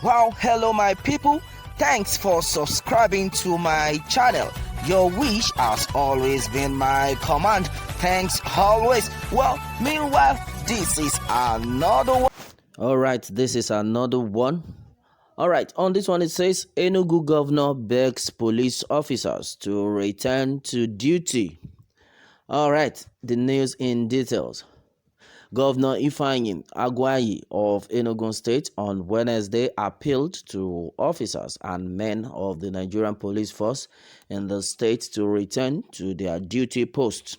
Wow, hello my people. Thanks for subscribing to my channel. Your wish has always been my command. Thanks always. Well, meanwhile, this is another one. Alright, this is another one. Alright, on this one it says Enugu governor begs police officers to return to duty. Alright, the news in details. Governor Ifeanyi Agwayi of Enugu State on Wednesday appealed to officers and men of the Nigerian police force in the state to return to their duty posts.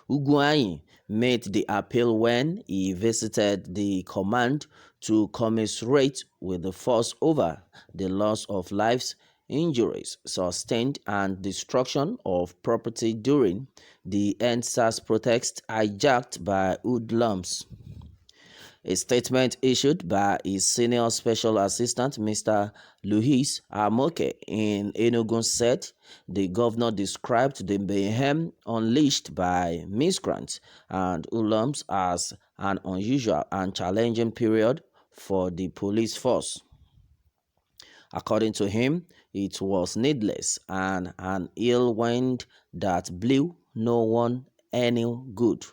Ugwuanyi made the appeal when he visited the command to commiserate with the force over the loss of lives, injuries sustained and destruction of property during the EndSARS protest hijacked by hoodlums. A statement issued by his senior special assistant, Mr. Luis Amoke, in Enugu said the governor described the mayhem unleashed by miscreants and hoodlums as an unusual and challenging period for the police force. According to him, it was needless and an ill wind that blew no one any good.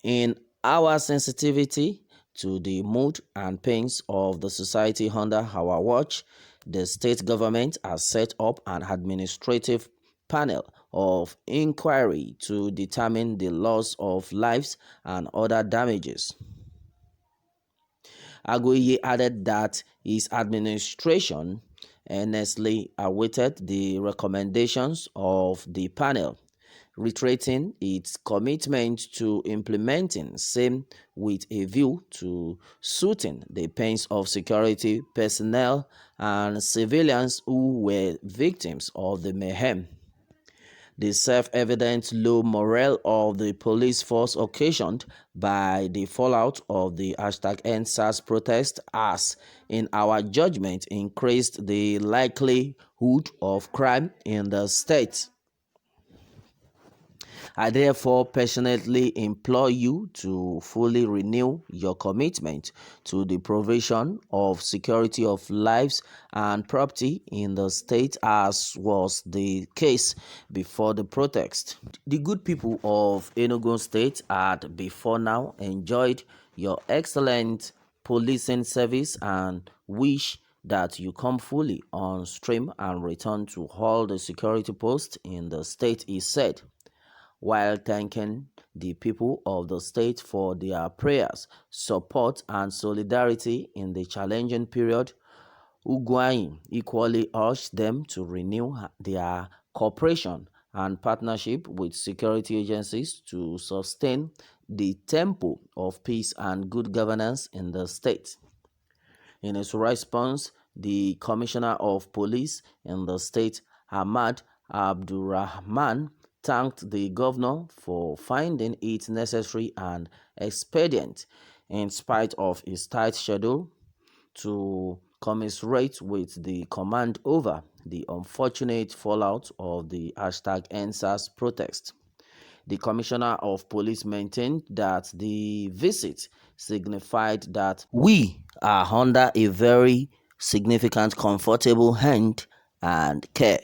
In our sensitivity to the mood and pains of the society under our watch, the state government has set up an administrative panel of inquiry to determine the loss of lives and other damages. Agoye added that his administration earnestly awaited the recommendations of the panel, reiterating its commitment to implementing same with a view to suiting the pains of security personnel and civilians who were victims of the mayhem. The self-evident low morale of the police force occasioned by the fallout of the #EndSARS protest has, in our judgment, increased the likelihood of crime in the state. I therefore passionately implore you to fully renew your commitment to the provision of security of lives and property in the state, as was the case before the protest. The good people of Enugu State had before now enjoyed your excellent policing service and wish that you come fully on stream and return to all the security posts in the state, he said, while thanking the people of the state for their prayers, support, and solidarity in the challenging period. Ugwuanyi equally urged them to renew their cooperation and partnership with security agencies to sustain the tempo of peace and good governance in the state. In his response, the Commissioner of Police in the state, Ahmad Abdulrahman, thanked the governor for finding it necessary and expedient, in spite of his tight schedule, to commiserate with the command over the unfortunate fallout of the #EndSARS protest. The Commissioner of Police maintained that the visit signified that we are under a very significant, comfortable hand and care.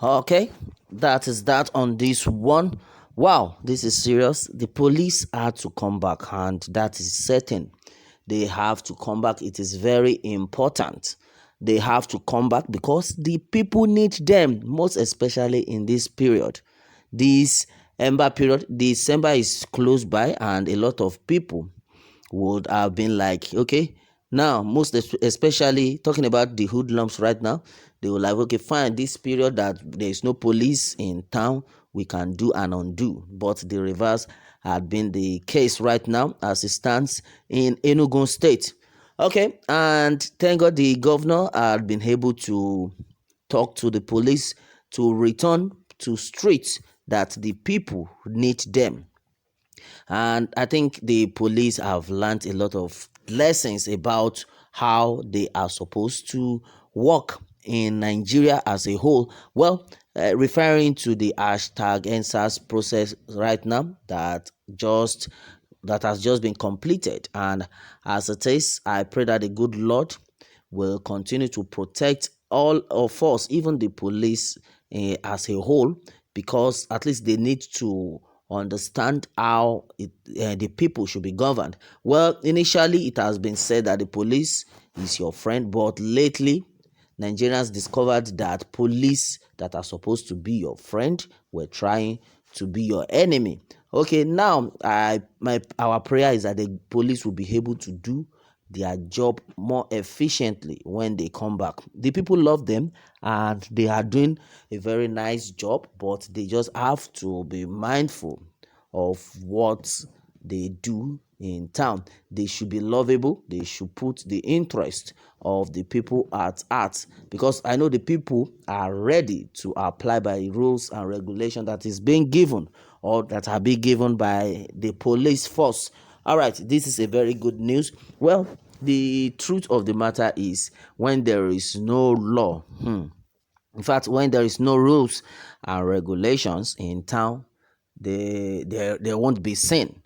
Okay, that is that on this one. Wow, this is serious. The police had to come back, and that is certain. They have to come back. It is very important. They have to come back because the people need them, most especially in this period. This Ember period, December is close by, and a lot of people would have been like, okay, now, most especially talking about the hoodlums right now, they were like, okay, fine, this period that there is no police in town, we can do and undo. But the reverse had been the case right now as it stands in Enugu State. Okay, and thank God the governor had been able to talk to the police to return to streets that the people need them. And I think the police have learned a lot of lessons about how they are supposed to work in Nigeria as a whole. Well, referring to the #EndSARS process right now that just that has just been completed. And as it is, I pray that the good Lord will continue to protect all of us, even the police as a whole, because at least they need to understand how the people should be governed. Well, initially it has been said that the police is your friend, but lately Nigerians discovered that police that are supposed to be your friend were trying to be your enemy. Okay, now our prayer is that the police will be able to do their job more efficiently when they come back. The people love them and they are doing a very nice job, but they just have to be mindful of what they do in town. They should be lovable. They should put the interest of the people at heart, because I know the people are ready to apply by rules and regulation that is being given or that are being given by the police force. All right, this is a very good news. Well, the truth of the matter is, when there is no law, in fact, when there is no rules and regulations in town, they won't be seen.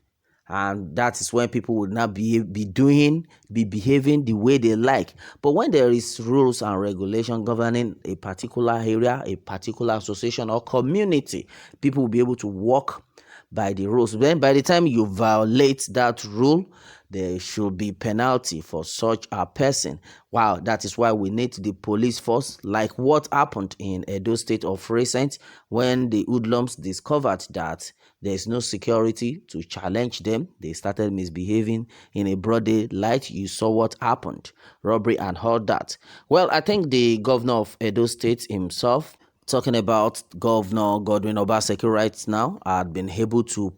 And that is when people would not be behaving the way they like. But when there is rules and regulation governing a particular area, a particular association or community, people will be able to walk by the rules. Then by the time you violate that rule, there should be penalty for such a person. Wow, that is why we need the police force, like what happened in Edo State of recent, when the hoodlums discovered that there is no security to challenge them. They started misbehaving in a broad daylight. You saw what happened, robbery and all that. Well, I think the governor of Edo State himself, talking about Governor Godwin Obaseki right now, had been able to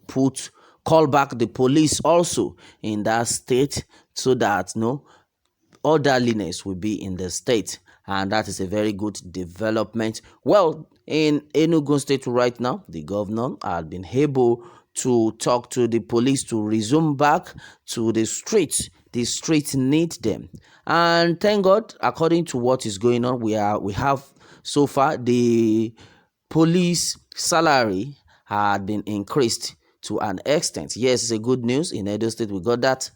call back the police also in that state, so that orderliness will be in the state, and that is a very good development. Well, in Enugu State right now, the governor had been able to talk to the police to resume back to the streets. The streets need them, and thank God, according to what is going on, we have so far the police salary had been increased to an extent. Yes, it's a good news. In Edo State, we got that.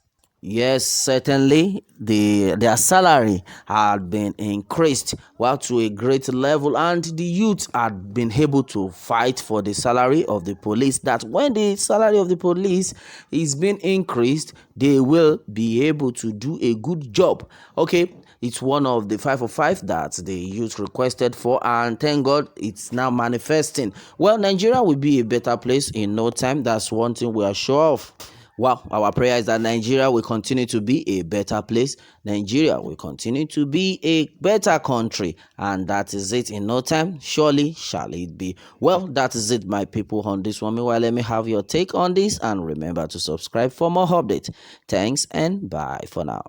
Yes, certainly their salary had been increased, well, to a great level, and the youth had been able to fight for the salary of the police, that when the salary of the police is being increased, they will be able to do a good job. Okay, it's one of the 505 that the youth requested for, and thank God it's now manifesting. Well, Nigeria will be a better place in no time. That's one thing we are sure of. Well, our prayer is that Nigeria will continue to be a better place. Nigeria will continue to be a better country. And that is it. In no time, surely shall it be. Well, that is it, my people, on this one. Meanwhile, let me have your take on this. And remember to subscribe for more updates. Thanks and bye for now.